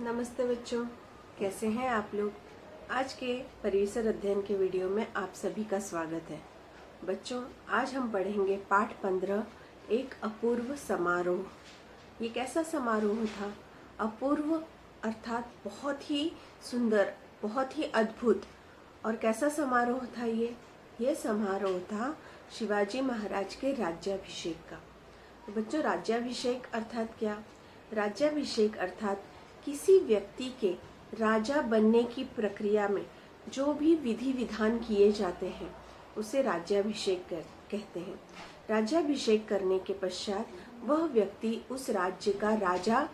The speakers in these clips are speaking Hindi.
नमस्ते बच्चों, कैसे हैं आप लोग। आज के परिसर अध्ययन के वीडियो में आप सभी का स्वागत है। बच्चों, आज हम पढ़ेंगे पाठ 15 एक अपूर्व समारोह। ये कैसा समारोह था? अपूर्व अर्थात बहुत ही सुंदर, बहुत ही अद्भुत। और कैसा समारोह था ये समारोह था शिवाजी महाराज के राज्याभिषेक का। तो बच्चों, राज्याभिषेक अर्थात क्या? राज्याभिषेक अर्थात किसी व्यक्ति के राजा बनने की प्रक्रिया में जो भी विधि विधान किए जाते हैं उसे राज्याभिषेक कहते हैं। राज्याभिषेक करने के पश्चात वह व्यक्ति उस राज्य का राजा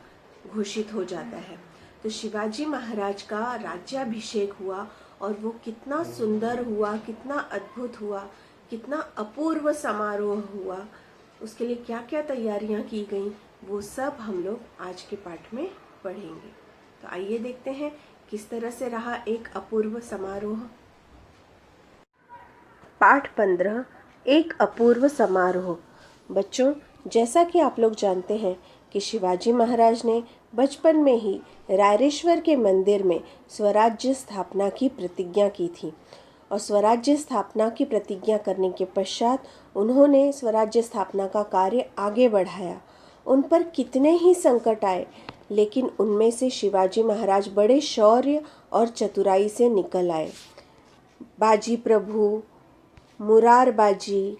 घोषित हो जाता है। तो शिवाजी महाराज का राज्याभिषेक हुआ और वो कितना सुंदर हुआ, कितना अद्भुत हुआ, कितना अपूर्व समारोह हुआ। उसके लिए क्या क्या तैयारियां की गई, वो सब हम लोग आज के पाठ में पढ़ेंगे। तो आइए देखते हैं किस तरह से रहा एक अपूर्व समारोह। पाठ 15 एक अपूर्व समारोह। बच्चों, जैसा कि आप लोग जानते हैं कि शिवाजी महाराज ने बचपन में ही रायरेश्वर के मंदिर में स्वराज्य स्थापना की प्रतिज्ञा की थी। और स्वराज्य स्थापना की प्रतिज्ञा करने के पश्चात उन्होंने स्वराज्य स्थापना का कार्य आगे बढ़ाया। उन पर कितने ही संकट आए, लेकिन उनमें से शिवाजी महाराज बड़े शौर्य और चतुराई से निकल आए। बाजी प्रभु, मुरारबाजी,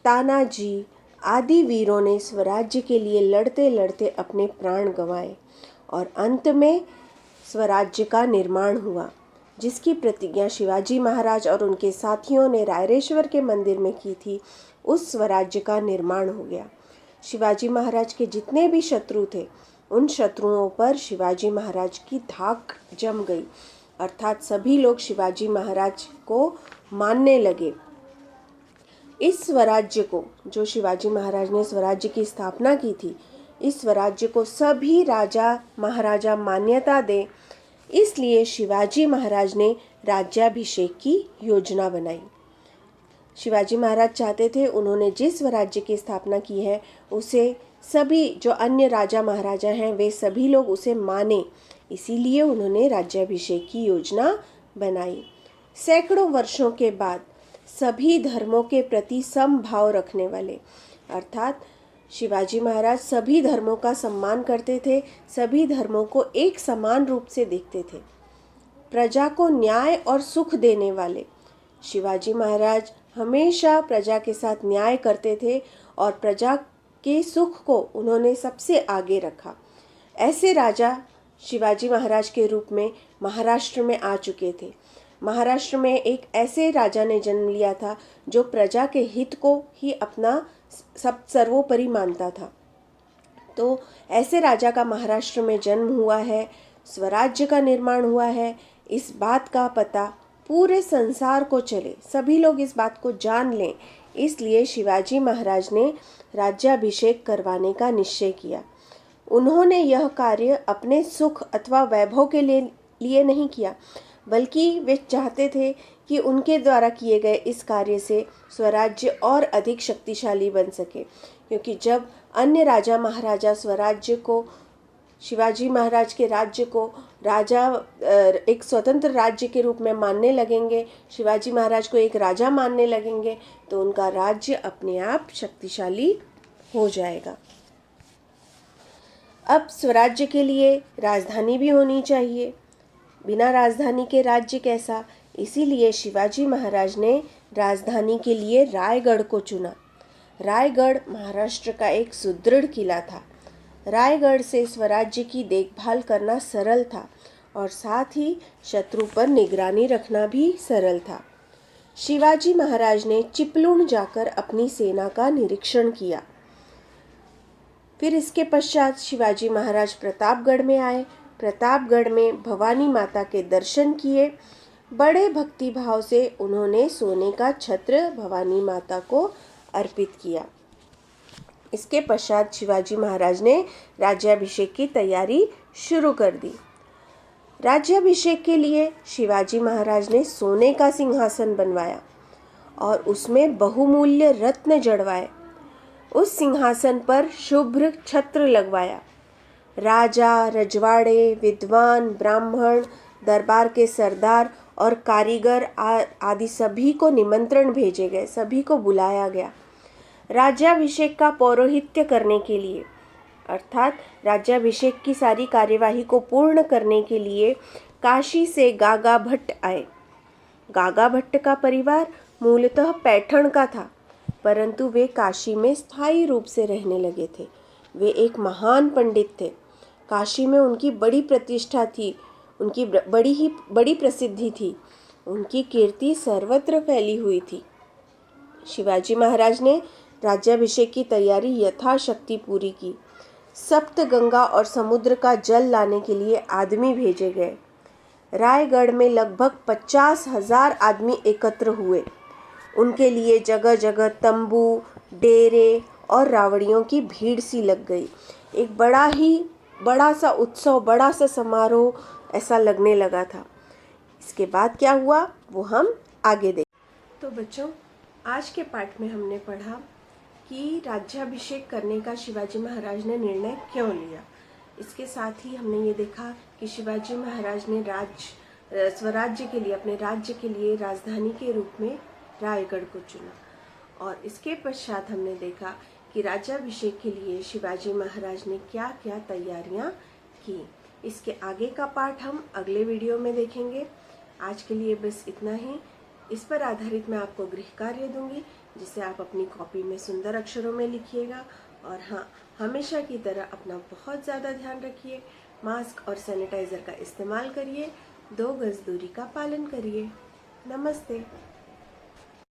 तानाजी आदि वीरों ने स्वराज्य के लिए लड़ते लड़ते अपने प्राण गंवाए और अंत में स्वराज्य का निर्माण हुआ, जिसकी प्रतिज्ञा शिवाजी महाराज और उनके साथियों ने रायरेश्वर के मंदिर में की थी। उस स्वराज्य का निर्माण हो गया। शिवाजी महाराज के जितने भी शत्रु थे, उन शत्रुओं पर शिवाजी महाराज की धाक जम गई, अर्थात सभी लोग शिवाजी महाराज को मानने लगे। इस स्वराज्य को, जो शिवाजी महाराज ने स्वराज्य की स्थापना की थी, इस स्वराज्य को सभी राजा महाराजा मान्यता दें, इसलिए शिवाजी महाराज ने राज्याभिषेक की योजना बनाई। शिवाजी महाराज चाहते थे, उन्होंने जिस स्वराज्य की स्थापना की है उसे सभी जो अन्य राजा महाराजा हैं वे सभी लोग उसे माने, इसीलिए उन्होंने राज्याभिषेक की योजना बनाई। सैकड़ों वर्षों के बाद सभी धर्मों के प्रति समभाव रखने वाले, अर्थात शिवाजी महाराज सभी धर्मों का सम्मान करते थे, सभी धर्मों को एक समान रूप से देखते थे। प्रजा को न्याय और सुख देने वाले शिवाजी महाराज हमेशा प्रजा के साथ न्याय करते थे और प्रजा के सुख को उन्होंने सबसे आगे रखा। ऐसे राजा शिवाजी महाराज के रूप में महाराष्ट्र में आ चुके थे। महाराष्ट्र में एक ऐसे राजा ने जन्म लिया था जो प्रजा के हित को ही अपना सब सर्वोपरि मानता था। तो ऐसे राजा का महाराष्ट्र में जन्म हुआ है, स्वराज्य का निर्माण हुआ है। इस बात का पता पूरे संसार को चले, सभी लोग इस बात को जान लें, इसलिए शिवाजी महाराज ने राज्याभिषेक करवाने का निश्चय किया। उन्होंने यह कार्य अपने सुख अथवा वैभव के लिए नहीं किया, बल्कि वे चाहते थे कि उनके द्वारा किए गए इस कार्य से स्वराज्य और अधिक शक्तिशाली बन सके। क्योंकि जब अन्य राजा महाराजा स्वराज्य को, शिवाजी महाराज के राज्य को राजा एक स्वतंत्र राज्य के रूप में मानने लगेंगे, शिवाजी महाराज को एक राजा मानने लगेंगे, तो उनका राज्य अपने आप शक्तिशाली हो जाएगा। अब स्वराज्य के लिए राजधानी भी होनी चाहिए, बिना राजधानी के राज्य कैसा, इसीलिए शिवाजी महाराज ने राजधानी के लिए रायगढ़ को चुना। रायगढ़ महाराष्ट्र का एक सुदृढ़ किला था। रायगढ़ से स्वराज्य की देखभाल करना सरल था और साथ ही शत्रु पर निगरानी रखना भी सरल था। शिवाजी महाराज ने चिपलूण जाकर अपनी सेना का निरीक्षण किया। फिर इसके पश्चात शिवाजी महाराज प्रतापगढ़ में आए। प्रतापगढ़ में भवानी माता के दर्शन किए। बड़े भक्तिभाव से उन्होंने सोने का छत्र भवानी माता को अर्पित किया। इसके पश्चात शिवाजी महाराज ने राज्याभिषेक की तैयारी शुरू कर दी। राज्याभिषेक के लिए शिवाजी महाराज ने सोने का सिंहासन बनवाया और उसमें बहुमूल्य रत्न जड़वाए। उस सिंहासन पर शुभ्र छत्र लगवाया। राजा, रजवाड़े, विद्वान, ब्राह्मण, दरबार के सरदार और कारीगर आदि सभी को निमंत्रण भेजे गए, सभी को बुलाया गया राज्याभिषेक का पौरोहित्य करने के लिए। अर्थात राज्याभिषेक की सारी कार्यवाही को पूर्ण करने के लिए काशी से गागा भट्ट आए। गागा भट्ट का परिवार मूलतः पैठण का था, परंतु वे काशी में स्थायी रूप से रहने लगे थे। वे एक महान पंडित थे। काशी में उनकी बड़ी प्रतिष्ठा थी, उनकी बड़ी प्रसिद्धि थी, उनकी कीर्ति सर्वत्र फैली हुई थी। शिवाजी महाराज ने राज्याभिषेक की तैयारी यथाशक्ति पूरी की। सप्त गंगा और समुद्र का जल लाने के लिए आदमी भेजे गए। रायगढ़ में लगभग 50,000 आदमी एकत्र हुए। उनके लिए जगह जगह तंबू, डेरे और रावड़ियों की भीड़ सी लग गई। एक बड़ा सा उत्सव, बड़ा सा समारोह ऐसा लगने लगा था। इसके बाद क्या हुआ वो हम आगे देखें। तो बच्चों, आज के पाठ में हमने पढ़ा कि राज्याभिषेक करने का शिवाजी महाराज ने निर्णय क्यों लिया। इसके साथ ही हमने ये देखा कि शिवाजी महाराज ने स्वराज्य के लिए, अपने राज्य के लिए राजधानी के रूप में रायगढ़ को चुना। और इसके पश्चात हमने देखा कि राज्याभिषेक के लिए शिवाजी महाराज ने क्या क्या तैयारियां की। इसके आगे का पाठ हम अगले वीडियो में देखेंगे। आज के लिए बस इतना ही। इस पर आधारित मैं आपको गृह कार्य दूंगी, जिसे आप अपनी कॉपी में सुंदर अक्षरों में लिखिएगा। और हाँ, हमेशा की तरह अपना बहुत ज़्यादा ध्यान रखिए। मास्क और सैनिटाइज़र का इस्तेमाल करिए। 2 गज दूरी का पालन करिए। नमस्ते।